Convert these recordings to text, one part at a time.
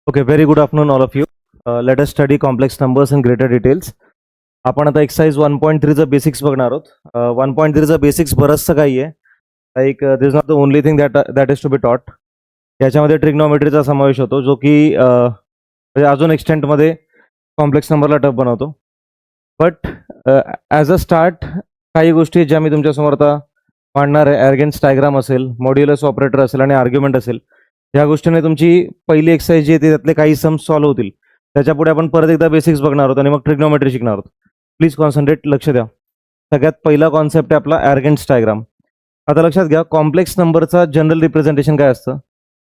Okay, very good afternoon, all of you. Let us study complex numbers in greater details. आपण आता exercise 1.3चं basics बघणार आहोत. 1.3चं basics बरंचसं काही आहे. Like this is not the only thing that is to be taught. याच्यामध्ये ट्रिग्नोमेट्रीचा समावेश होतो, जो की म्हणजे अजून एक्सटेंटमध्ये कॉम्प्लेक्स नंबरला टफ बनवतो. बट ॲज अ स्टार्ट काही गोष्टी ज्या मी तुमच्यासमोर आता मांडणार आहे, ॲर्गेन्स डायग्राम असेल, मॉड्युलस ऑपरेटर असेल आणि आर्ग्युमेंट असेल. या गोष्टीने तुमची पहिली एक्सरसाइज जी आहे त्यातले काही सम्स सॉल्व्ह होतील. त्याच्यापुढे आपण परत एकदा बेसिक्स बघणार आहोत आणि मग ट्रिग्नोमेट्री शिकणार आहोत. प्लीज कॉन्सन्ट्रेट, लक्ष द्या. सगळ्यात पहिला कॉन्सेप्ट आहे आपला ॲर्गेन्स डायग्राम. आता लक्षात घ्या, कॉम्प्लेक्स नंबरचा जनरल रिप्रेझेंटेशन काय असतं?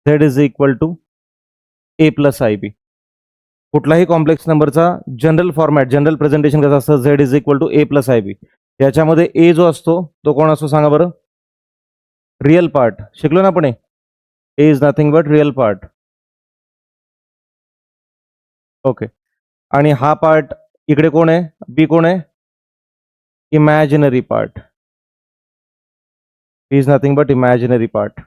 Z is equal to A plus I B. कुठलाही कॉम्प्लेक्स नंबरचा जनरल फॉर्मॅट, जनरल प्रेझेंटेशन कसं असतं? Z is equal to A plus I B. याच्यामध्ये ए जो असतो तो कोण असतो सांगा बरं? Real part. शिकलो ना आपण? A is nothing but real part. Okay. आणि हा पार्ट इकडे कोण आहे? बी कोण आहे? Imaginary part. Is nothing but imaginary part.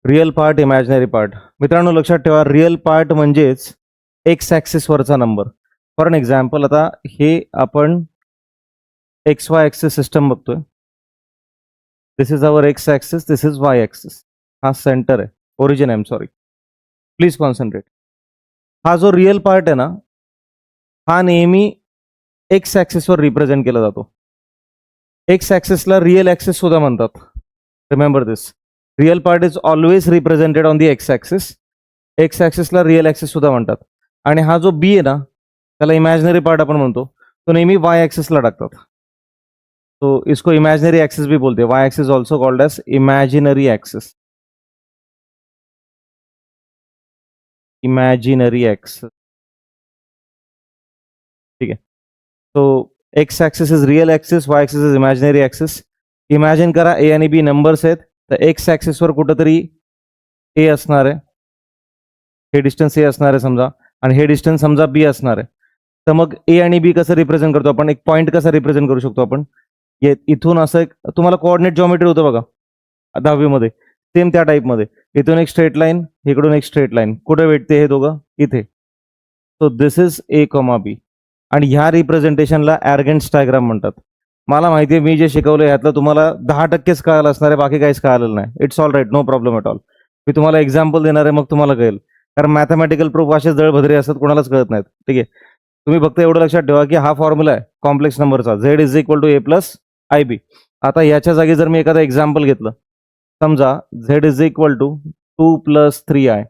Real part, imaginary part. मित्रांनो लक्षात ठेवा, रिअल पार्ट म्हणजेच एक्स ॲक्सिसवरचा नंबर. फॉर एन एक्झाम्पल, आता हे आपण एक्स वाय ॲक्सिस सिस्टम बघतोय. This is our X axis, this is Y axis. हा सेंटर आहे, ओरिजिन आहे, सॉरी. Please concentrate. हा जो रिअल पार्ट आहे ना, हा नेहमी एक्स ॲक्सिसवर रिप्रेझेंट केला जातो. एक्स ॲक्सिसला रिअल ॲक्सिस सुद्धा म्हणतात. Remember this. Real part is always represented on the X axis. X ॲक्सिसला रिअल ॲक्सिस सुद्धा म्हणतात. आणि हा जो बी आहे ना, त्याला इमॅजिनरी पार्ट आपण म्हणतो, तो नेहमी वाय ॲक्सिसला टाकतात. तो इसको इमॅजिनरी ॲक्सिस भी बोलते. Y axis also called as imaginary axis. Imaginary axis. ठीक आहे. So X axis is real axis, Y axis is imaginary axis. Imagine करा, ए आणि बी नंबर्स आहेत. तर एक्स ॲक्सिसवर कुठंतरी ए असणार आहे, हे डिस्टन्स ए असणार आहे समजा, आणि हे डिस्टन्स समजा बी असणार आहे. तर मग ए आणि बी कसं रिप्रेझेंट करतो आपण? एक पॉईंट कसा रिप्रेझेंट करू शकतो आपण? इथून असं एक तुम्हाला कोऑर्डिनेट जॉमेट्री होतं बघा 10वीमध्ये, सेम त्या टाईपमध्ये. इथून एक स्ट्रेट लाईन, इकडून एक स्ट्रेट लाईन. कुठे भेटते हे दोघं? इथे. So this is A comma B. आणि ह्या रिप्रेझेंटेशनला ॲर्गेन्स डायग्राम म्हणतात. मला माहिती आहे, मी जे शिकवलं यातलं तुम्हाला 10%च कळालं असणार आहे, बाकी काहीच कळालेलं नाही. It's all right, no problem at all. मी तुम्हाला एक्झाम्पल देणार आहे, मग तुम्हाला कळेल. कारण मॅथमॅटिकल प्रूफ असे जळभद्रे असतात, कोणालाच कळत नाहीत. ठीक आहे. तुम्ही फक्त एवढं लक्षात ठेवा की हा फॉर्म्युला आहे कॉम्प्लेक्स नंबरचा, Z is equal to A plus I B. आता याच्या जागी जर मी एखादं एक्झाम्पल घेतलं, समजा Z is equal to 2 + 3i.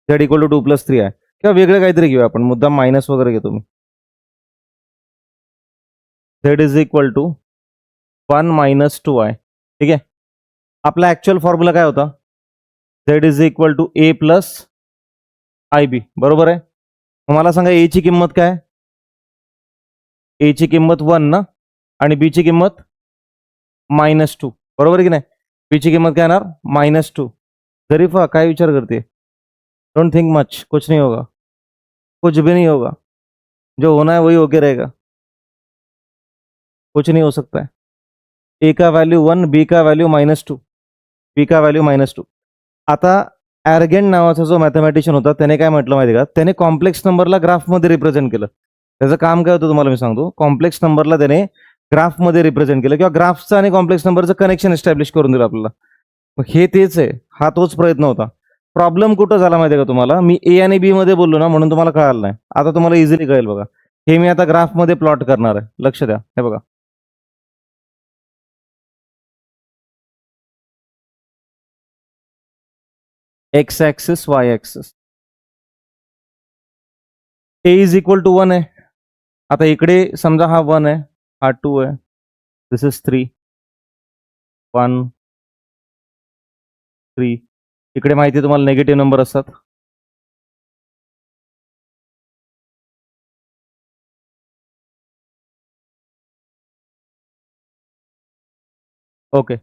Z equal to 2 + 3i. किंवा वेगळं काहीतरी घेऊया आपण, मुद्दाम मायनस वगैरे घेतो मी. Z is equal to 1 - 2i. ठीक आहे. आपला ॲक्च्युअल फॉर्म्युला काय होता? Z is equal to A plus I B. बरोबर आहे. मला सांगा ए ची किंमत काय? ए ची किंमत 1 ना, आणि बी ची किंमत -2. बरोबर आहे की नाही? बी ची किंमत काय येणार? -2. जरीफा काय विचार करते? डोंट थिंक मच, कुछ नहीं होगा, कुछ भी नहीं होगा. जो होना है वही होके रहेगा, कुछ नहीं हो सकता है. ए का वैल्यू 1, बी का वैल्यू -2, बी का वैल्यू -2. आता ॲर्गेंट नावाचा जो मॅथमॅटिशियन होता त्याने काय म्हटलं माहिती का? त्याने कॉम्प्लेक्स नंबरला ग्राफमध्ये रिप्रेझेंट केलं. त्याचं काम काय होतं तुम्हाला मी सांगतो. कॉम्प्लेक्स नंबरला त्याने ग्राफमध्ये रिप्रेझेंट केलं, किंवा ग्राफचं आणि कॉम्प्लेक्स नंबरचं कनेक्शन एस्टॅब्लिश करून दिलं आपल्याला. मग हे तेच आहे, हा तोच प्रयत्न होता. प्रॉब्लेम कुठं झाला माहिती आहे का तुम्हाला? मी ए आणि बी मध्ये बोललो ना, म्हणून तुम्हाला कळालं नाही. आता तुम्हाला इझिली कळेल बघा. हे मी आता ग्राफमध्ये प्लॉट करणार आहे, लक्ष द्या. हे बघा, X axis, Y axis. A is equal to 1 आहे. आता इकडे समजा हा 1 आहे, हा 2 आहे, दिस इज 3, 1, 3. इकडे माहिती आहे तुम्हाला नेगेटिव्ह नंबर असतात. ओके.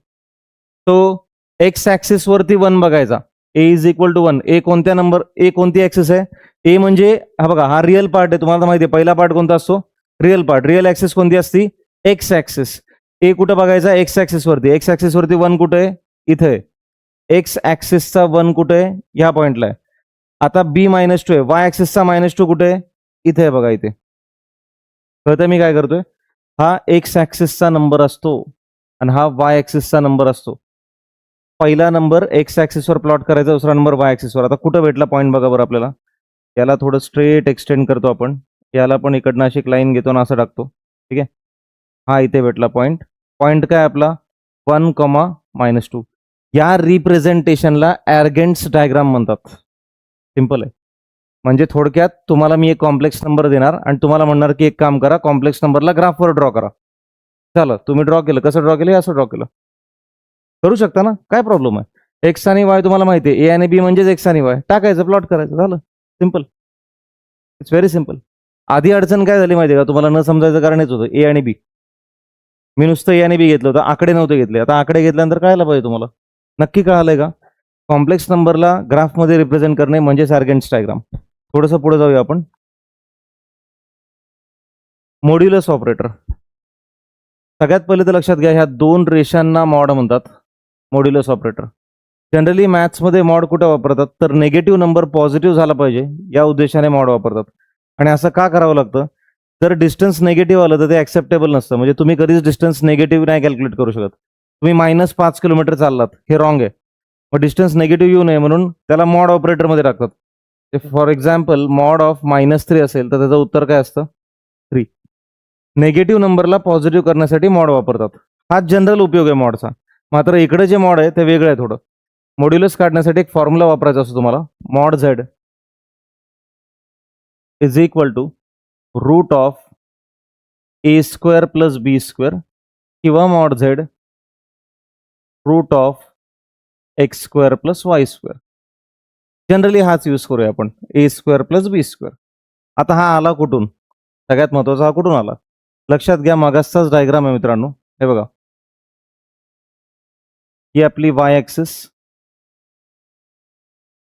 तो एक्स ॲक्सिस वरती 1 बघायचा. ए इज इक्वल टू 1. ए कोणत्या नंबर? ए कोणती ॲक्सिस आहे? ए म्हणजे हा बघा, हा रिअल पार्ट आहे. तुम्हाला माहिती आहे पहिला पार्ट कोणता असतो? Real part. रिअल ॲक्सिस कोणती असती? X axis. ए कुठं बघायचा एक्स ऍक्सिस वरती. एक्स ऍक्सिस वरती 1 कुठे आहे? इथे आहे. एक्स ऍक्सिसचा 1 कुठे आहे? या पॉइंटला आहे. आता बी -2 आहे. वाय ऍक्सिसचा -2 कुठे आहे? इथे आहे बघा, इथे. कळतंय मी काय करतोय? हा एक्स ऍक्सिसचा नंबर असतो आणि हा वाय ऍक्सिसचा नंबर असतो. पहिला नंबर एक्स ऍक्सिसवर प्लॉट करायचा, दुसरा नंबर वाय ऍक्सिसवर. आता कुठं भेटला पॉईंट बघा बरं आपल्याला. याला थोडं स्ट्रेट एक्सटेंड करतो आपण. याला पण इकडनं अशी एक लाईन घेतो आणि असं टाकतो. ठीक आहे. हा इथे भेटला पॉईंट. पॉईंट काय आपला? 1, -2. या रिप्रेझेंटेशनला ॲरगेंट्स डायग्राम म्हणतात. सिंपल आहे. म्हणजे थोडक्यात तुम्हाला मी एक कॉम्प्लेक्स नंबर देणार आणि तुम्हाला म्हणणार की एक काम करा, कॉम्प्लेक्स नंबरला ग्राफवर ड्रॉ करा. झालं, तुम्ही ड्रॉ केलं. कसं ड्रॉ केलं? असं ड्रॉ केलं. करू शकता ना, काय प्रॉब्लेम आहे? एक्स आणि वाय तुम्हाला माहिती आहे. ए आणि बी म्हणजेच एक्स आणि वाय. टाकायचं, प्लॉट करायचं, झालं. सिंपल. It's very simple. आधी अडचण काय झाली माहिती आहे का तुम्हाला? न समजायचं कारण हेच होतं, ए आणि बी. मी नुसतं ए आणि बी घेतलं होतं, आकडे नव्हते घेतले. आता आकडे घेतल्यानंतर कळायला पाहिजे तुम्हाला. नक्की कळालंय का? कॉम्प्लेक्स नंबरला ग्राफमध्ये रिप्रेझेंट करणे म्हणजे ॲरगेंट्स डायग्राम. थोडंसं पुढे जाऊया आपण. Modulus operator. सगळ्यात पहिले तर लक्षात घ्या, ह्या 2 रेषांना मॉड म्हणतात. Modulus operator. जनरली मॅथ्समध्ये मॉड कुठे वापरतात? तर निगेटिव्ह नंबर पॉझिटिव्ह झाला पाहिजे या उद्देशाने मॉड वापरतात. आणि असं का करावं लागतं? जर डिस्टन्स निगेटिव्ह आलं तर ते ॲक्सेप्टेबल नसतं. म्हणजे तुम्ही कधीच डिस्टन्स निगेटिव्ह नाही कॅल्क्युलेट करू शकत. तुम्ही -5 किलोमीटर चाललात, हे रॉंग आहे. मग डिस्टन्स निगेटिव्ह येऊ नये म्हणून त्याला मॉड ऑपरेटरमध्ये टाकतात. फॉर एक्झाम्पल मॉड ऑफ -3 असेल तर त्याचं उत्तर काय असतं? 3. निगेटिव्ह नंबरला पॉझिटिव्ह करण्यासाठी मॉड वापरतात. हाच जनरल उपयोग आहे मॉडचा. मात्र इकडे जे मॉड आहे ते वेगळं आहे थोडं. मॉड्युलस काढण्यासाठी एक फॉर्म्युला वापरायचा असतो तुम्हाला. Mod Z is equal to root of a² plus b² किंवा mod Z root of x² plus y². Generally हाच यूज करूया आपण, a² प्लस b². आता हा आला कुठून? सगळ्यात महत्वाचा, हा कुठून आला? लक्षात घ्या, मागासचाच डायग्राम आहे मित्रांनो. हे बघा, ही आपली वाय ऍक्सिस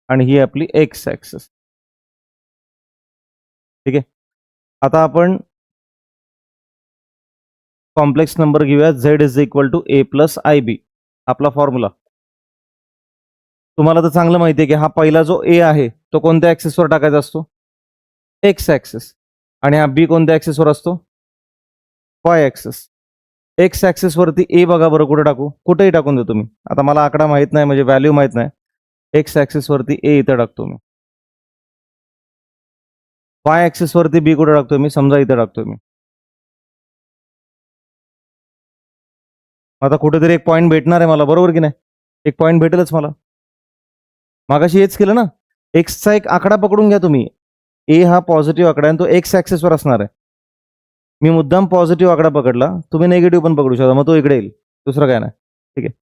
आणि ही आपली एक्स ऍक्सिस. ठीक आहे. आता आपण कॉम्प्लेक्स नंबर घेऊया. Z is equal to a plus IB. आपला फॉर्म्युला तुम्हाला तर चांगलं माहिती आहे की हा पहिला जो ए आहे तो कोणत्या ऍक्सिसवर टाकायचा असतो? X axis. आणि हा बी कोणत्या ऍक्सिसवर असतो? Y axis. एक्स ऍक्सिस वरती ए बघा बरं कुठे टाकू? कुठेही टाकून देतो मी. आता मला आकडा माहित नाही, म्हणजे व्हॅल्यू माहित नाही. एक्स ऍक्सिस वरती ए इथे टाकतो मी. वाय ऍक्सिस वरती बी कुठे टाकतोय मी? समजा इथे टाकतोय मी. आता कुठेतरी एक पॉईंट भेटणार आहे मला, बरोबर की नाही? एक पॉईंट भेटेलच मला. मागाशी हेच केलं ना. एक्सचा एक आकडा पकडून घ्या तुम्ही. ए हा पॉझिटिव्ह आकडा आहे, तो एक्स ऍक्सिसवर असणार आहे. मी मुद्दाम पॉझिटिव्ह आकडा पकडला, तुम्ही निगेटिव्ह पण पकडू शकता, मग तो इकडे येईल. दुसरं काय नाही. ठीक आहे.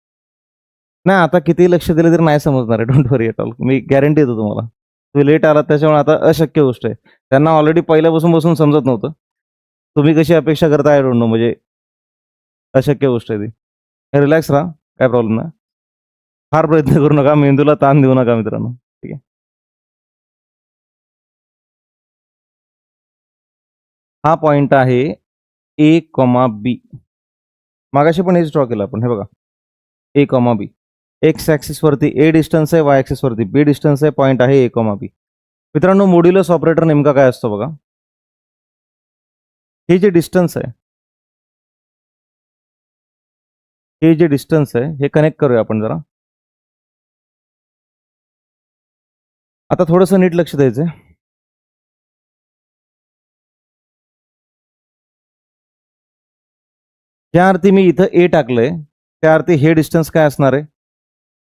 नाही, आता किती लक्ष दिले तरी नाही समजणार आहे. Don't worry at all. Me guarantee देतो तुम्हाला. तुम्ही लेट आलात त्याच्यामुळे आता अशक्य गोष्ट आहे. त्यांना ऑलरेडी पहिल्यापासून बसून समजत नव्हतं. तुम्ही कशी अपेक्षा करता आय डोंट नो, म्हणजे अशक्य गोष्ट आहे ती. रिलॅक्स राहा, काय प्रॉब्लेम नाही. फार प्रयत्न करू नका, मेंदूला ताण देऊ नका मित्रांनो. ठीक आहे. हा पॉइंट आहे A, B. मागाशी पण हेच ड्रॉ केलं आपण. हे बघा, A, B. एक्स ऍक्सिस वरती ए डिस्टन्स आहे, वाय ऍक्सिस वरती बी डिस्टन्स आहे. पॉइंट आहे A, B. मित्रांनो, मॉड्युलस ऑपरेटर नेमका काय असतो बघा. हे जे डिस्टन्स आहे, हे जे डिस्टन्स आहे हे कनेक्ट करूया आपण जरा. आता थोडंसं नीट लक्ष द्यायचंय. ज्या अर्थी मी इथं ए टाकलंय त्या अर्थी हे डिस्टन्स काय असणार आहे?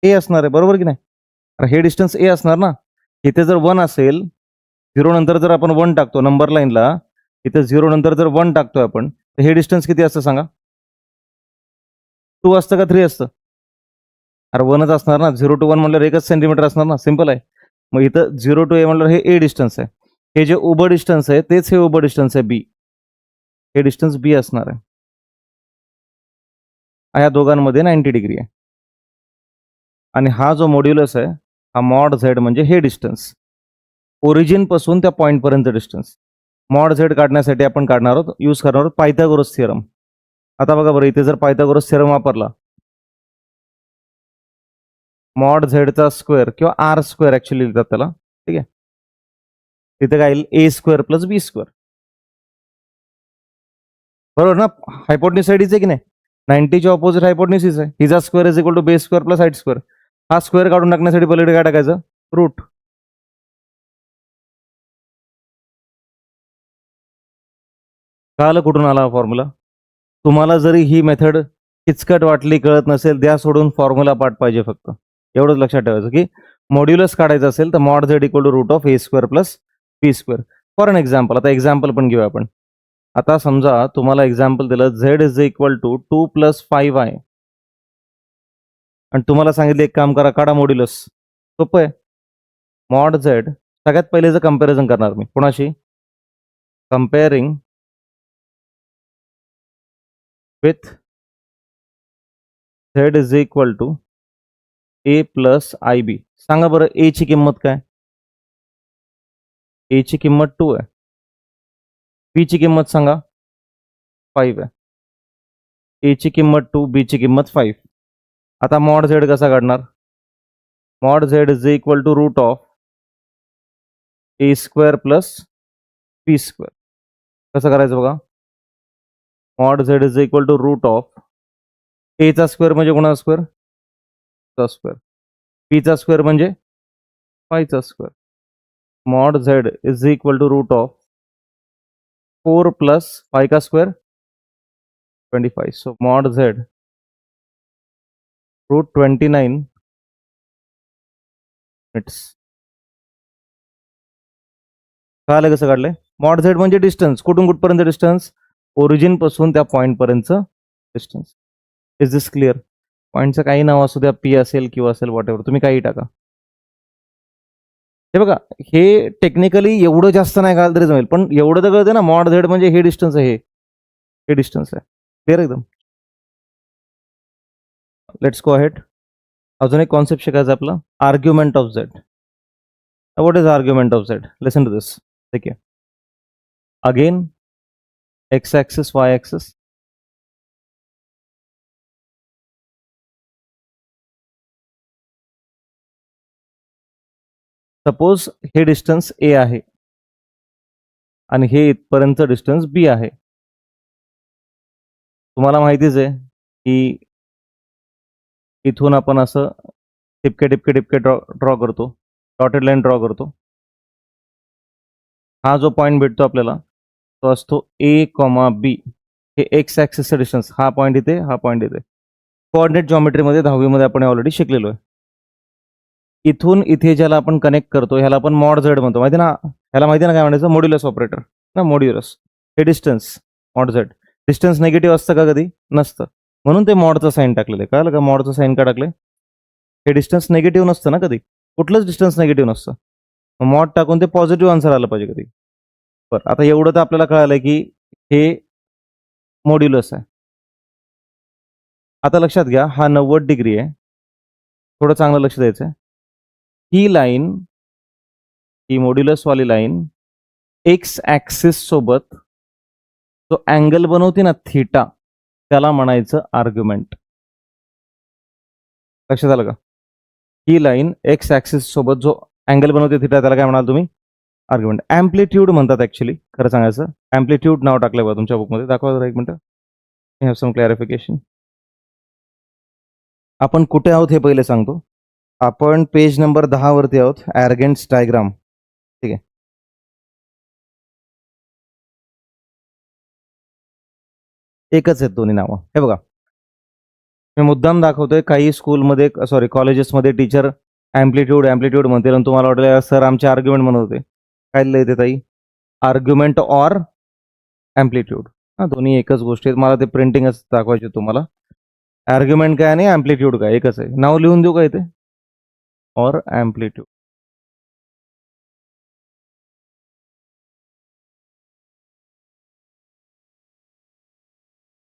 ए असणार आहे, बरोबर की नाही? हे डिस्टन्स ए असणार ना. इथे जर 1 असेल, 0 नंतर जर आपण 1 टाकतो नंबर लाईनला, इथे 0 नंतर जर 1 टाकतोय आपण, तर हे डिस्टन्स किती असतं सांगा? 2 असतं का 3 असतं? अरे 1च असणार ना. 0 to 1 म्हणल्यावर 1 सेंटीमीटर असणार ना. सिंपल आहे. मग इथं 0 to a म्हणल्यावर हे ए डिस्टन्स आहे. हे जे उभं डिस्टन्स आहे तेच हे उभं डिस्टन्स आहे बी. हे डिस्टन्स बी असणार आहे. या दोघांमध्ये 90 डिग्री आहे. आणि हा जो मॉड्युलस आहे, हा मॉड झेड म्हणजे हे डिस्टन्स. ओरिजिन पासून त्या पॉइंट पर्यंत डिस्टन्स. मॉड झेड काढण्यासाठी आपण काढणार आहोत, यूज करणार आहोत पायथागोरस थिअरम. आता बघा बरं, इथे जर पायथागोरस थेरम वापरला, मॉड झेडचा स्क्वेअर किंवा आर स्क्वेअर ऍक्च्युअली लिहितात त्याला, ठीक आहे. तिथे काय येईल, ए स्क्वेअर प्लस बी स्क्वेअर, बरोबर ना. हायपोटन्यूज साईडीच आहे की नाही, 90ची ऑपोजिट हायपोटन्यूसिस आहे. हिचा square is equal to base square plus height square. हा स्क्वेअर काढून टाकण्यासाठी पलीकडे काय टाकायचं, रूट. कळालं कुठून आला फॉर्म्युला. तुम्हाला जरी ही मेथड किचकट वाटली, कळत नसेल, द्या सोडून, फॉर्म्युला पार्ट पाहिजे फक्त. एवढंच लक्षात ठेवायचं की मॉड्युलस काढायचं असेल तर mod Z equal to root of A square plus B square. For an example, आता एक्झाम्पल पण घेऊया आपण. आता समजा तुम्हाला एक्झाम्पल दिलं, Z is equal to 2 + 5i, आणि तुम्हाला सांगितलं एक काम करा, काढा मॉड्युलस. सोपं आहे. मॉड झेड, सगळ्यात पहिलेचं कम्पॅरिझन करणार मी कोणाशी, comparing with Z is equal to A plus I B. सांगा बरं, ए ची किंमत काय, ए ची किंमत 2 आहे, बी ची किंमत सांगा 5 आहे. ए ची किंमत 2, बी ची किंमत 5. आता मॉड झेड कसा काढणार, mod Z is equal to root of A square plus B square. कसं करायचं बघा, mod Z is equal to root of A चा स्क्वेअर म्हणजे कोणाचा स्क्वेअर, चा स्क्वेअर, बी चा स्क्वेअर म्हणजे 5 चा square. Mod Z is equal to root of 4 + 5 का square 25. So mod Z √29 minutes. कळालं कसं काढलंय. मॉड झेड म्हणजे डिस्टन्स, कुठून कुठपर्यंत डिस्टन्स, ओरिजिन पासून त्या पॉईंट पर्यंतचं डिस्टन्स. Is this clear. पॉईंटचं काही नाव असू द्या, पी असेल किंवा असेल, वॉट एव्हर, तुम्ही काही टाका. हे बघा, हे टेक्निकली एवढं जास्त नाही कळालं तरी जमेल, पण एवढं तर कळतं ना, मॉड झेड म्हणजे हे डिस्टन्स आहे, हे डिस्टन्स आहे. क्लिअर एकदम. Let's go ahead. अजून एक कॉन्सेप्ट शिकायचं आपलं, argument of Z. What is argument of Z, listen to this. ठीक आहे, again X axis, Y axis. Suppose हे डिस्टन्स ए आहे आणि हे इथपर्यंत डिस्टन्स बी आहे. तुम्हाला माहितीच आहे की इथून आपण असं टिपके टिपके टिपके ड्रॉ करतो, डॉटेड लाईन ड्रॉ करतो. हा जो पॉईंट भेटतो आपल्याला तो असतो ए कॉमा बी. हे एक्स ॲक्सिसचं डिस्टन्स, हा पॉईंट इथे, हा पॉईंट इथे. कोऑर्डिनेट जॉमेट्रीमध्ये 10वी मध्ये आपण ऑलरेडी शिकलेलो आहे. इथून इथे ज्याला आपण कनेक्ट करतो ह्याला आपण मॉड झेड म्हणतो, माहिती ना. ह्याला माहिती ना काय म्हणायचं, मॉड्युलस ऑपरेटर ना, मॉड्युलस. हे distance mod Z. Distance negative असतं का, कधी नसतं, म्हणून ते मॉडचं साईन टाकलेलं आहे. कळलं का, मॉडचं साईन का टाकलंय. हे डिस्टन्स निगेटिव्ह नसतं ना, कधी कुठलंच डिस्टन्स निगेटिव्ह नसतं. मॉड टाकून ते पॉझिटिव्ह आन्सर आलं पाहिजे कधी. बरं, आता एवढं तर आपल्याला कळालंय की हे मॉड्युलस आहे. आता लक्षात घ्या, हा 90 डिग्री आहे, थोडं चांगलं लक्ष द्यायचं आहे. ही लाईन, ही मॉड्युलसवाली लाईन एक्स ॲक्सिस सोबत जो अँगल बनवते ना थीटा, त्याला म्हणायचं आर्ग्युमेंट. लक्षात आलं का. ही लाईन एक्स ॲक्सिस सोबत जो अँगल बनवते थीटा, त्याला काय म्हणाल तुम्ही, आर्ग्युमेंट. ॲम्प्लिट्यूड म्हणतात ॲक्च्युली, खरं सांगायचं. ॲम्प्लिट्यूड नाव टाकलं बघा तुमच्या बुकमध्ये, दाखवा जरा एक मिनटं. I have some clarification. आपण कुठे आहोत हे पहिले सांगतो. आपण पेज नंबर 10 वरती आहोत, ॲरगेंट्स डायग्राम. ठीक आहे, एकच आहेत दोन्ही नावं. हे बघा, मी मुद्दाम दाखवतोय. काही स्कूलमध्ये, सॉरी कॉलेजेसमध्ये टीचर ॲम्प्लिट्यूड ॲम्प्लिट्यूड म्हणतील आणि तुम्हाला वाटलं सर आमचे आर्ग्युमेंट म्हणत होते. काय लिहिलं येते ताई, आर्ग्युमेंट ऑर ॲम्प्लिट्यूड. हां, दोन्ही एकच गोष्टी आहेत. मला ते प्रिंटिंगच दाखवायचे तुम्हाला. आर्ग्युमेंट काय आणि ॲम्प्लिट्यूड काय एकच आहे. नाव लिहून देऊ का इथे, ऑर ॲम्प्लिट्यूड.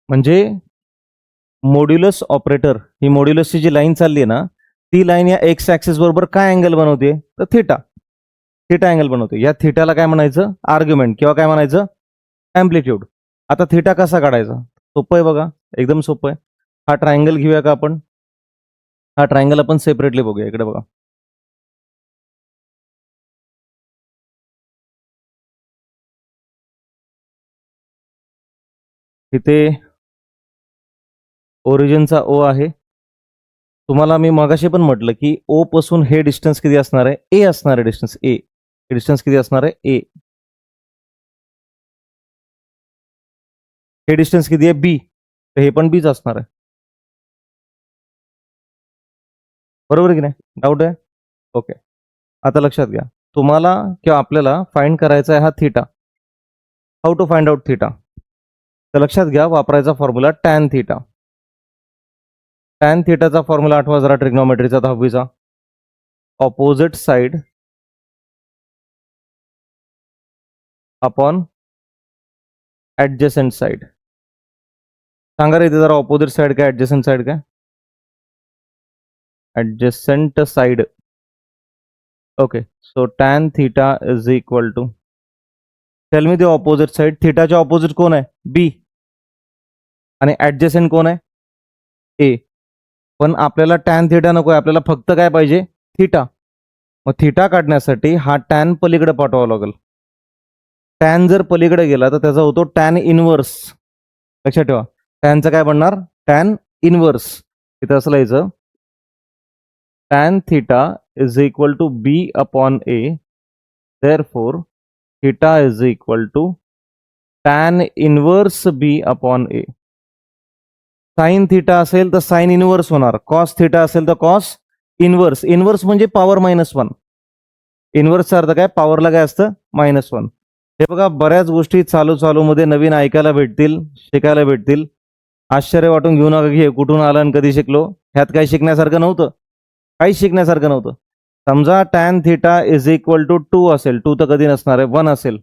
म्हणजे मॉड्युलस ऑपरेटर, ही मॉड्युलसची जी लाईन चालली आहे ना, ती लाईन या एक्स ॲक्सिस बरोबर काय अँगल बनवते, तर थीटा. थीटा अँगल बनवते. या थीटाला काय म्हणायचं, आर्ग्युमेंट, किंवा काय म्हणायचं, ॲम्प्लिट्यूड. आता थीटा कसा काढायचा, सोपं आहे बघा, एकदम सोपं आहे. हा ट्रायंगल घेऊया का आपण? हा ट्रायंगल आपण सेपरेटली बघूया. इकडे बघा. इथे ओरिजिनचा ओ आहे. तुम्हाला मी मगाशी पण म्हटलं की ओ पासून हे डिस्टन्स किती असणार आहे? ए असणार आहे डिस्टन्स ए. डिस्टन्स किती असणार आहे? ए. हे डिस्टन्स किती आहे? बी. तर हे पण बीच असणार आहे. बरोबर की नाही? डाऊट आहे? ओके. आता लक्षात घ्या, तुम्हाला किंवा आपल्याला फाइंड करायचा आहे हा theta. How to find out theta? तर लक्षात घ्या, वापरायचा फॉर्म्युला टॅन थीटा. टॅन थीटाचा फॉर्म्युला आठवा जरा ट्रिग्नॉमेट्रीचा 10वीचा. Opposite side upon adjacent side. सांगा रे इथे जरा, ऑपोजिट साइड काय ऍडजसेंट साइड काय? Adjacent side. Okay, so tan theta is equal to, tell me the opposite side. थीटाच्या ऑपोजिट कोण आहे? बी. आणि ऍडजसेंट कोण आहे? ए. पण आपल्याला टॅन थीटा नको आहे, आपल्याला फक्त काय पाहिजे? थीटा. मग थीटा काढण्यासाठी हा टॅन पलीकडे पाठवावा लागेल. टॅन जर पलीकडे गेला तर त्याचा होतो टॅन इनवर्स. लक्षात ठेवा, टॅनचं काय बनणार? Tan inverse. इथं असं लिहायचं, tan theta is equal to B upon A. Therefore theta is equal to tan inverse B upon A. Sine theta असेल तर साइन इनवर्स होणार. कॉस थीटा असेल तर कॉस इनवर्स. इनवर्स म्हणजे पॉवर -1. इनवर्सचा अर्थ काय? पॉवरला काय असतं? -1. हे बघा, बऱ्याच गोष्टी चालू मध्ये नवीन ऐकायला भेटतील, शिकायला भेटतील. आश्चर्य वाटून घेऊ नका की हे कुठून आलं आणि कधी शिकलो. ह्यात काही शिकण्यासारखं नव्हतं, काहीच शिकण्यासारखं नव्हतं. समजा tan theta is equal to 2 असेल, 2 तर कधी नसणार आहे, 1 असेल,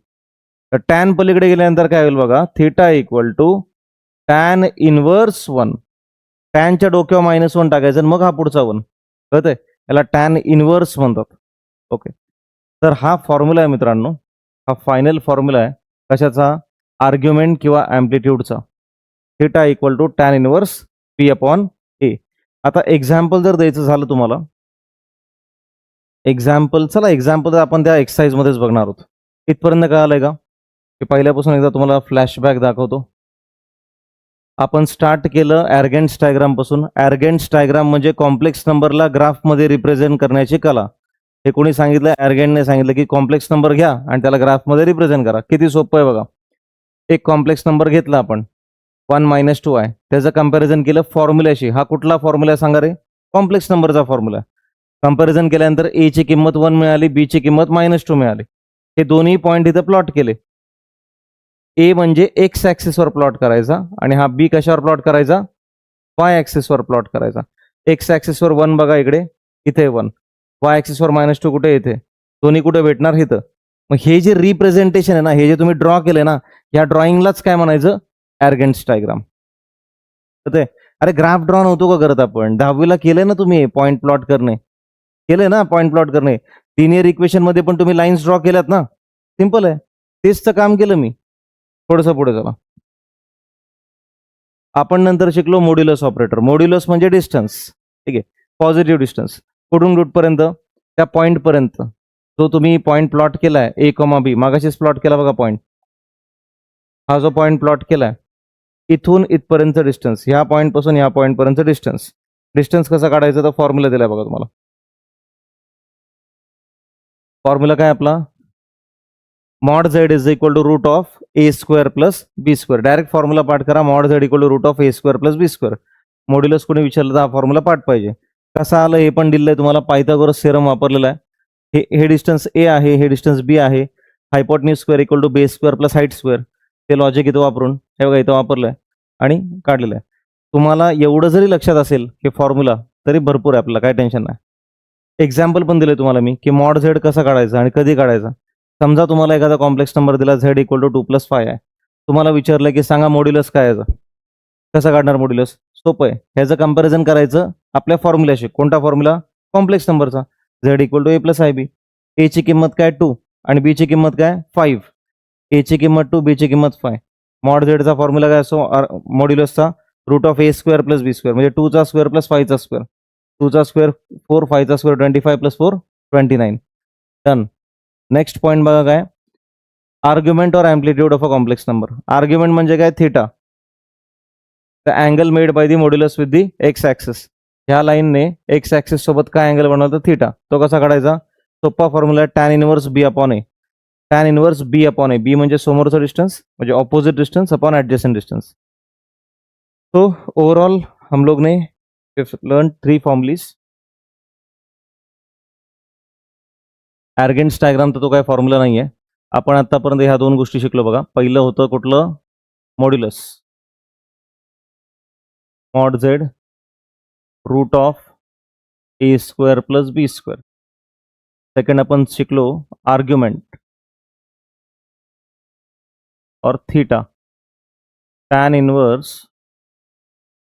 तर टॅन पलीकडे गेल्यानंतर काय होईल बघा? Theta equal to tan inverse 1. टॅनच्या डोक्यावर -1 टाकायचं आणि मग हा पुढचा 1. कळतंय? याला टॅन इनवर्स म्हणतात. ओके, तर हा फॉर्म्युला आहे मित्रांनो, हा फायनल फॉर्म्युला आहे. कशाचा? आर्ग्युमेंट किंवा ॲम्प्लिट्यूडचा. Theta equal to tan inverse P upon A. आता एक्झाम्पल जर द्यायचं झालं तुम्हाला, चला एक्झाम्पल आपण त्या एक्सरसाइजमध्येच बघणार आहोत. इथपर्यंत काय आलंय का? की पहिल्यापासून एकदा तुम्हाला फ्लॅशबॅक दाखवतो. आपण स्टार्ट केलं ॲर्गेन्स डायग्राम पासून. ॲर्गेन्स डायग्राम म्हणजे कॉम्प्लेक्स नंबरला ग्राफमध्ये रिप्रेझेंट करण्याची कला. हे कोणी सांगितलं? ॲर्गेंटने सांगितलं की कॉम्प्लेक्स नंबर घ्या आणि त्याला ग्राफमध्ये रिप्रेझेंट करा. किती सोपं आहे बघा. एक कॉम्प्लेक्स नंबर घेतला आपण, 1 - 2 आहे, त्याचं कंपॅरिझन केलं फॉर्म्युल्याशी. हा कुठला फॉर्म्युला सांगा रे? कॉम्प्लेक्स नंबरचा फॉर्म्युला. कंपॅरिझन केल्यानंतर ए ची किंमत 1 मिळाली, बी ची किंमत -2 मिळाली. हे दोन्ही पॉईंट इथं प्लॉट केले. ए म्हणजे एक्स ॲक्सिसवर प्लॉट करायचा आणि हा बी कशावर प्लॉट करायचा? वाय ॲक्सिसवर प्लॉट करायचा. एक्स ॲक्सिसवर 1 बघा इकडे, इथे 1. वाय ॲक्सिसवर -2 कुठे? इथे. दोन्ही कुठे भेटणार? इथं. मग हे जे रिप्रेझेंटेशन आहे ना, हे जे तुम्ही ड्रॉ केले ना, या ड्रॉइंगलाच काय म्हणायचं? ॲर्गेन्स डायग्राम. ते अरे ग्राफ ड्रॉ नव्हतो का करत आपण? 10वीला केलंय ना तुम्ही, पॉईंट प्लॉट करणे. केलंय ना पॉईंट प्लॉट करणे. लिनियर इक्वेशन मध्ये पण तुम्ही लाईन्स ड्रॉ केल्यात ना. सिंपल आहे. तेच काम केलं मी. थोडंसं पुढे चला. आपण नंतर शिकलो मॉड्युलस ऑपरेटर. मॉड्युलस म्हणजे डिस्टन्स. ठीक आहे, पॉझिटिव्ह डिस्टन्स. कुठून कुठपर्यंत? त्या पॉईंट पर्यंत जो तुम्ही पॉईंट प्लॉट केलाय ए कॉमा बी. मागाशीच प्लॉट केला बघा पॉईंट. हा जो पॉईंट प्लॉट केलाय, इथून इथपर्यंत डिस्टन्स, ह्या पॉईंट पासून ह्या पॉईंट पर्यंत डिस्टन्स. डिस्टन्स कसा काढायचा? तर फॉर्म्युला दिलाय बघा तुम्हाला. फॉर्म्युला काय आपला? Mod Z is equal to root of A square plus B square. Direct formula पाठ करा. Mod Z equal to root of A square plus B square. Modulus कोणी विचारलं तर हा फॉर्म्युला पाठ पाहिजे. कसा आलं हे पण दिलंय तुम्हाला. पायथागोरस थेरम वापरलेला आहे. हे डिस्टन्स ए आहे, हे डिस्टन्स बी आहे. Hypotenuse square equal to base square plus height square. ते लॉजिक इथं वापरून हे बघा इथं वापरलंय आणि काढलेलं आहे. तुम्हाला एवढं जरी लक्षात असेल की फॉर्म्युला, तरी भरपूर आहे आपल्याला, काय टेन्शन नाही. एक्झाम्पल पण दिले तुम्हाला मी की मॉड झेड कसा काढायचा आणि कधी काढायचा. समजा तुम्हाला एखादा कॉम्प्लेक्स नंबर दिला, झेड इक्वल टू 2 + 5 आहे. तुम्हाला विचारलं की सांगा मॉड्युलस काय याचा, कसं काढणार मॉड्युलस? सोपं आहे. ह्याचं कंपॅरिझन करायचं आपल्या फॉर्म्युल्याशी. कोणता फॉर्म्युला? कॉम्प्लेक्स नंबरचा. Z equal to A plus I B. A ची किंमत काय? 2 आणि बी ची किंमत काय? 5. ए ची किंमत 2, बी ची किंमत 5. मॉड झेडचा फॉर्म्युला काय असतो मॉड्युलसचा root of A square plus B square म्हणजे 2चा स्क्वेअर प्लस 5चा स्क्वेअर 2चा स्क्वेअर 4 5चा square 25 plus 4 29 done. Next point बघा काय आर्ग्युमेंट और amplitude of a complex number. Argument म्हणजे काय theta the angle made by the modulus with the X axis. ह्या लाईनने एक्स ॲक्सिस सोबत काय अँगल बनवला तर थिटा. तो कसा काढायचा सोपा formula tan inverse B upon ए. टॅन इनवर्स बी अपॉन ए. बी म्हणजे समोरचा डिस्टन्स म्हणजे opposite distance upon adjacent distance. तो ओवरऑल हम लोग ने लर्न 3 फॉर्मुलीज. ॲर्गेन्स डायग्राम तर तो काय फॉर्म्युला नाही आहे. आपण आतापर्यंत ह्या 2 गोष्टी शिकलो बघा. पहिलं होतं कुठलं modulus mod Z root of A square plus B square. Second आपण शिकलो आर्ग्युमेंट और theta tan inverse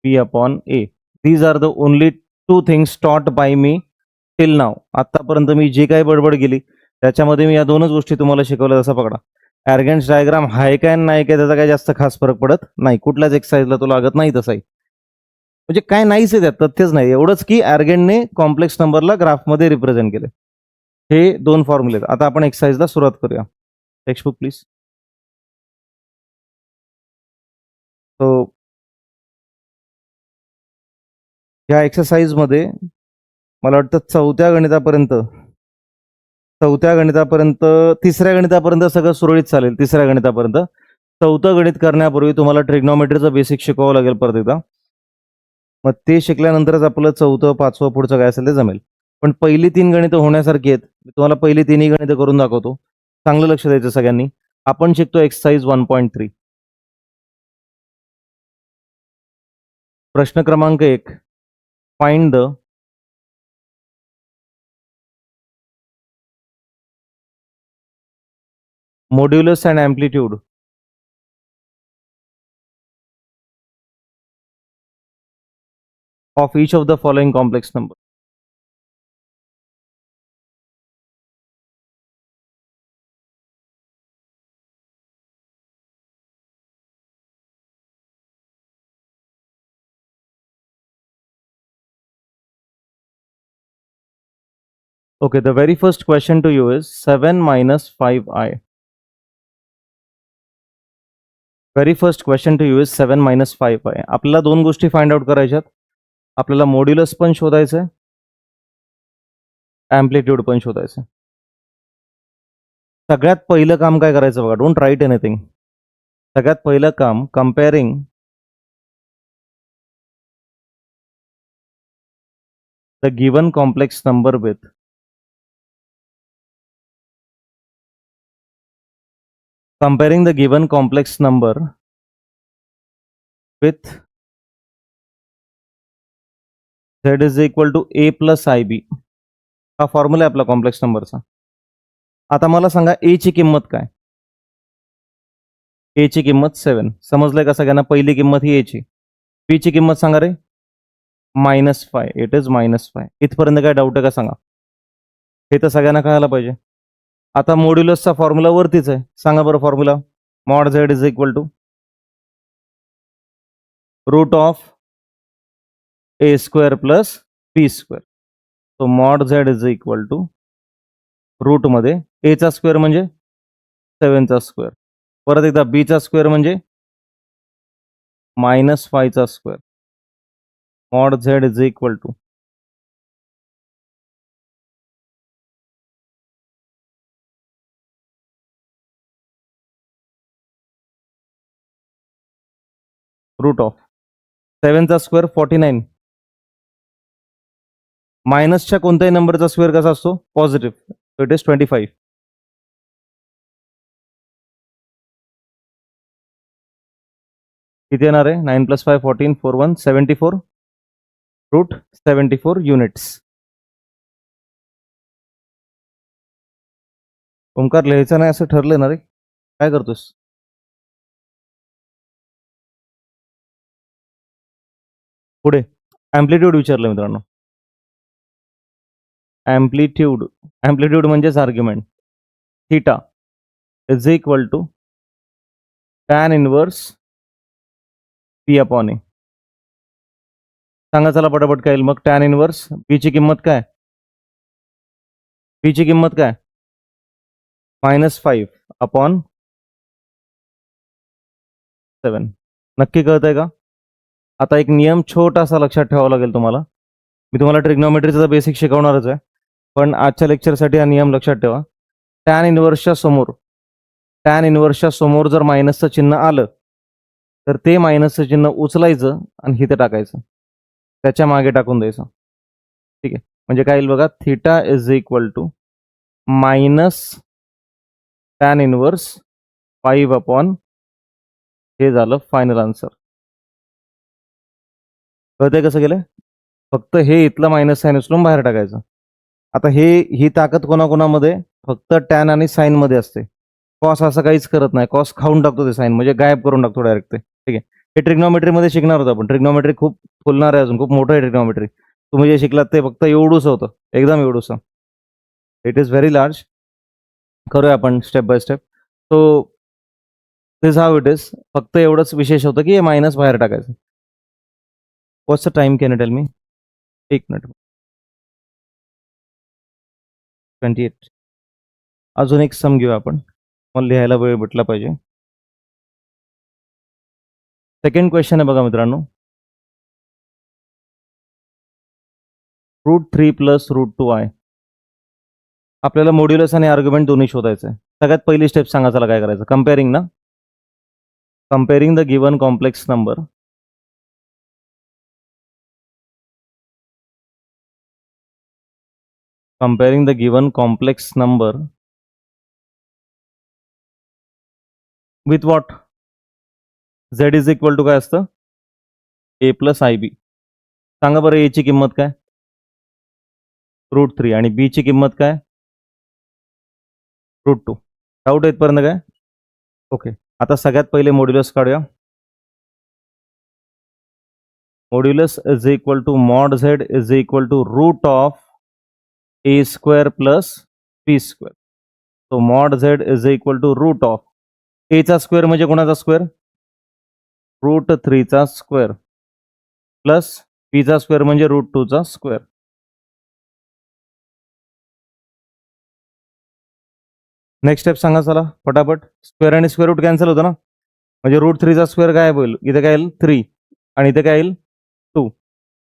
b upon a. These are the only 2 things taught by me till now. आतापर्यंत मी जे काही बडबड केली त्याच्यामध्ये मी या 2च गोष्टी तुम्हाला शिकवल्या. जसा पकडा ॲर्गेन्स डायग्राम आहे काय नाही काय त्याचा काही जास्त खास फरक पडत नाही. कुठल्याच एक्सरसाइजला तो लागत नाही तसाही. म्हणजे काय नाहीच आहे त्यात तथ्यच नाही. एवढंच की ॲर्गेनने कॉम्प्लेक्स नंबरला ग्राफमध्ये रिप्रेझेंट केले. हे 2 फॉर्म्युले. आता आपण एक्सरसाइजला सुरुवात करूया. Textbook please. सो ह्या एक्सरसाइजमध्ये मला वाटतं चौथ्या गणितापर्यंत तिसऱ्या गणितापर्यंत सगळं सुरळीत चालेल. तिसऱ्या गणितापर्यंत. चौथं गणित करण्यापूर्वी तुम्हाला ट्रिग्नॉमेट्रीचं बेसिक शिकावं लागेल परत एकदा. मग ते शिकल्यानंतरच आपलं चौथं 5वं पुढचं काय असेल ते जमेल. पण पहिली 3 गणितं होण्यासारखी आहेत. मी तुम्हाला पहिली 3ही गणितं करून दाखवतो. चांगलं लक्ष द्यायचं सगळ्यांनी. आपण शिकतो एक्सरसाइज 1.3. प्रश्न क्रमांक 1 find the modulus and amplitude of each of the following complex number. Okay, the very first question to you is 7 minus 5i. Very first question to you is 7 minus 5i. आपल्याला 2 गोष्टी find out करायच्यात. आपल्याला modulus पण शोधायचं आहे, amplitude पण शोधायचं आहे. सगळ्यात पहिलं काम काय करायचं बघा. Don't write anything. सगळ्यात पहिलं काम comparing the given complex number with comparing the given complex number with z is equal to a plus ib. हा फॉर्म्युला आहे आपला कॉम्प्लेक्स नंबरचा. आता मला सांगा a ची किंमत काय. a ची किंमत 7. समजलंय का सगळ्यांना. पहिली किंमत ही a ची. b ची किंमत सांगा रे -5. It is -5. इथपर्यंत काय डाऊट आहे का सांगा. हे तर सगळ्यांना कळायला पाहिजे. आता मॉड्युलसचा फॉर्म्युला वरतीच आहे. सांगा बरं formula. Mod z is equal to root of A square plus B square. So mod z is equal to root मध्ये ए चा स्क्वेअर म्हणजे 7 चा स्क्वेअर. परत एकदा बी चा स्क्वेअर म्हणजे -5 चा square. Mod z is equal to root of 7 चा स्क्वेअर 49. मायनसच्या कोणत्याही नंबरचा स्क्वेअर कसा असतो पॉझिटिव्ह. So it is 25. किती येणार आहे 9 + 5 14 4 1 74 रूट 74 युनिट्स. ओंकार लिहायचं नाही असं ठरलं ना रे. काय करतोस. पुढे अँप्लिट्यूड विचारलं मित्रांनो. अँप्लिट्यूड म्हणजेच argument. Theta is equal to tan inverse P upon A. सांगा चला पटापट काय येईल मग. tan इनवर्स पी ची किंमत काय, पी ची किंमत काय, -5 अपॉन 7. नक्की कळतंय का. आता एक नियम छोटासा लक्षात ठेवावा लागेल तुम्हाला. मी तुम्हाला ट्रिग्नॉमेट्रीचा बेसिक शिकवणारच आहे, पण आजच्या लेक्चरसाठी हा नियम लक्षात ठेवा. tan इनवर्सच्या समोर जर मायनसचं चिन्ह आलं तर ते मायनसचं चिन्ह उचलायचं आणि इथे टाकायचं, त्याच्या मागे टाकून द्यायचं. ठीक आहे, म्हणजे काय येईल बघा, theta is equal to minus tan inverse 5 upon, हे झालं फायनल आन्सर. कळतंय कसं केलं. फक्त हे इथलं मायनस साईन उचलून बाहेर टाकायचं. आता ही ताकद कोणाकोणामध्ये, फक्त टॅन आणि साईन मध्ये असते. कॉस असं काहीच करत नाही, कॉस खाऊन टाकतो ते साईन, म्हणजे गायब करून टाकतो डायरेक्ट ते. ठीक आहे, हे ट्रिग्नॉमेट्री मध्ये शिकणार होतं आपण. ट्रिग्नॉमेट्री खूप फुलणार आहे अजून, खूप मोठं आहे ट्रिग्नॉमेट्री. तुम्ही जे शिकलात ते फक्त एवढूच होतं, एकदम एवढूसं. It is very large. करूया आपण step by step. So this how it is. फक्त एवढंच विशेष होतं की हे मायनस बाहेर टाकायचं. What's the time, can you tell me. 1 minute. 28. अजून एक सम घेऊया आपण, मला लिहायला वेळ भेटला पाहिजे. सेकंड क्वेश्चन आहे बघा मित्रांनो. √3 + √2i. आपल्याला मॉड्युलस आणि आर्ग्युमेंट दोन्ही शोधायचं आहे. सगळ्यात पहिली स्टेप सांगा चला काय करायचं. कंपेअरिंग ना, comparing the given complex number comparing the given complex number with what, z is equal to काय असतं, a plus ib. सांगा बरं a ची किंमत काय, √3, आणि b ची किंमत काय, √2. डाऊट येतपर्यंत काय. ओके, आता सगळ्यात पहिले मॉड्युलस काढूया. Modulus is equal to mod z is equal to root of a square plus b square. So mod z is equal to root of a चा स्क्वेअर म्हणजे कोणाचा स्क्वेअर, √3 चा स्क्वेअर प्लस b चा square म्हणजे √2 चा square. Next step सांगा चला पटापट. स्क्वेअर आणि स्क्वेअर रूट कॅन्सल होतं ना, म्हणजे √3 चा स्क्वेअर काय होईल, इथे काय येईल 3 आणि इथे काय येईल 2.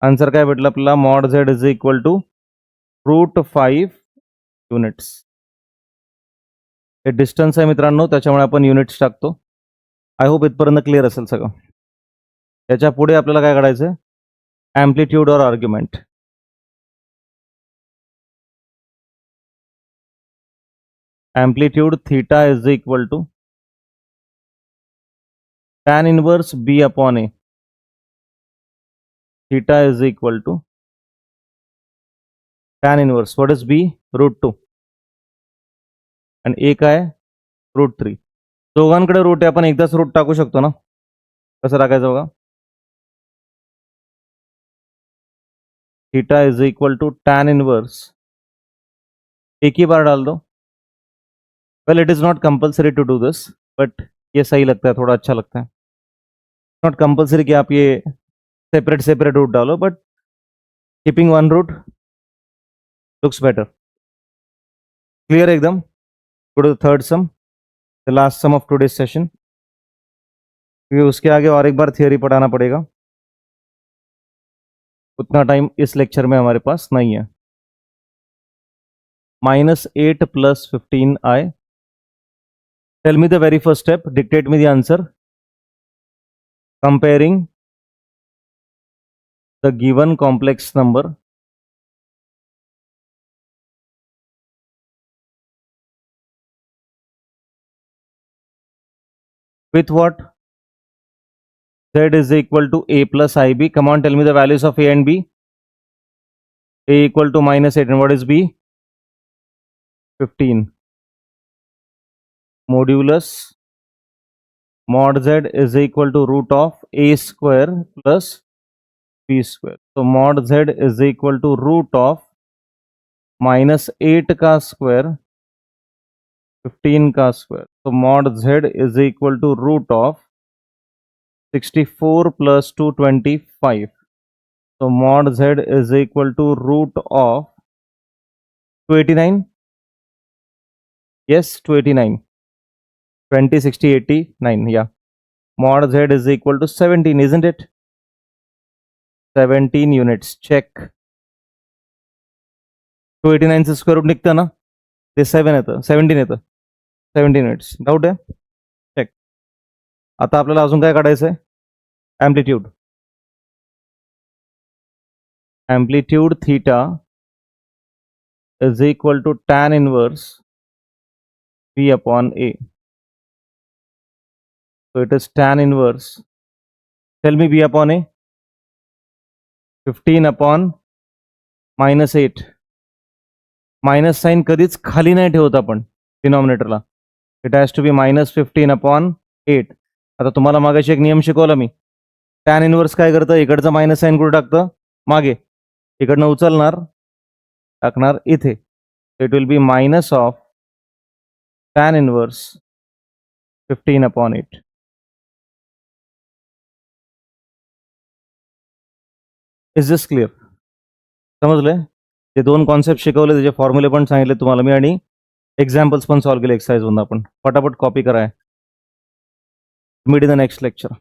आन्सर काय भेटलं आपल्याला, mod z is equal to √5 units. हे डिस्टन्स आहे मित्रांनो, त्याच्यामुळे आपण युनिट्स टाकतो. आय होप इथपर्यंत क्लिअर असेल सगळं. याच्या पुढे आपल्याला काय काढायचं आहे, ॲम्प्लिट्यूड और argument. Amplitude theta is equal to tan inverse b upon a. Theta is equal to tan inverse, what is b, √2, आणि a काय, √3. दोघांकडे रूट आहे, आपण एकदाच रूट टाकू शकतो ना. कसं टाकायचं बघा. Theta is equal to tan inverse, एक ही बार डाल दो. Well it is not compulsory to do this, but ये सही लगता है, थोड़ा अच्छा लगता है. नॉट कंपल्सरी कि आप ये सेपरेट सेपरेट रूट डालो, but keeping one root looks better. Clear एकदम. Go to the third sum, the last sum of today's session. क्योंकि उसके आगे और एक बार थियोरी पढ़ाना पड़ेगा, उतना टाइम इस लेक्चर में हमारे पास नहीं है. -8 + 15i. Tail me the very first step, dictate me the answer. Comparing the given complex number with what, z is equal to a plus ib. Come on, tell me the values of a and b. A equal to -8, and what is b, 15. Modulus mod z is equal to root of a square plus b square. So mod z is equal to root of -8 का square 15 का square. So mod z is equal to root of 64 plus 225. So mod z is equal to root of 289. Yes, 289. 20, 60, 89. Yeah. Mod z is equal to 17, isn't it? 17 units. Check. 289 चं square route निघतं ना, ते 7 येतं, 17 येतं. 17 units. Doubt आहे? Check. आता आपल्याला अजून काय काढायचं आहे? Amplitude. Amplitude theta is equal to tan inverse V upon A. So it is tan inverse. Tell me V upon A. 15 upon minus 8. Minus sign कधीच खाली नाही ठेवत आपण डिनॉमिनेटरला. It has to be minus 15 upon 8. आता तुम्हाला मागाशी एक नियम शिकवला मी. टॅन इनवर्स काय करतं, इकडचं मायनस साइन कुठे टाकतं, मागे. इकडनं उचलणार, टाकणार इथे. It will be minus of tan inverse 15 upon 8. Is this clear? समजलंय? ते दोन कॉन्सेप्ट शिकवले, त्याचे फॉर्म्युले पण सांगितले तुम्हाला मी, आणि एक्झाम्पल्स पण सॉल्व्ह केले एक्सरसाइज मधून. आपण फटाफट कॉपी करा. Meet in the next lecture.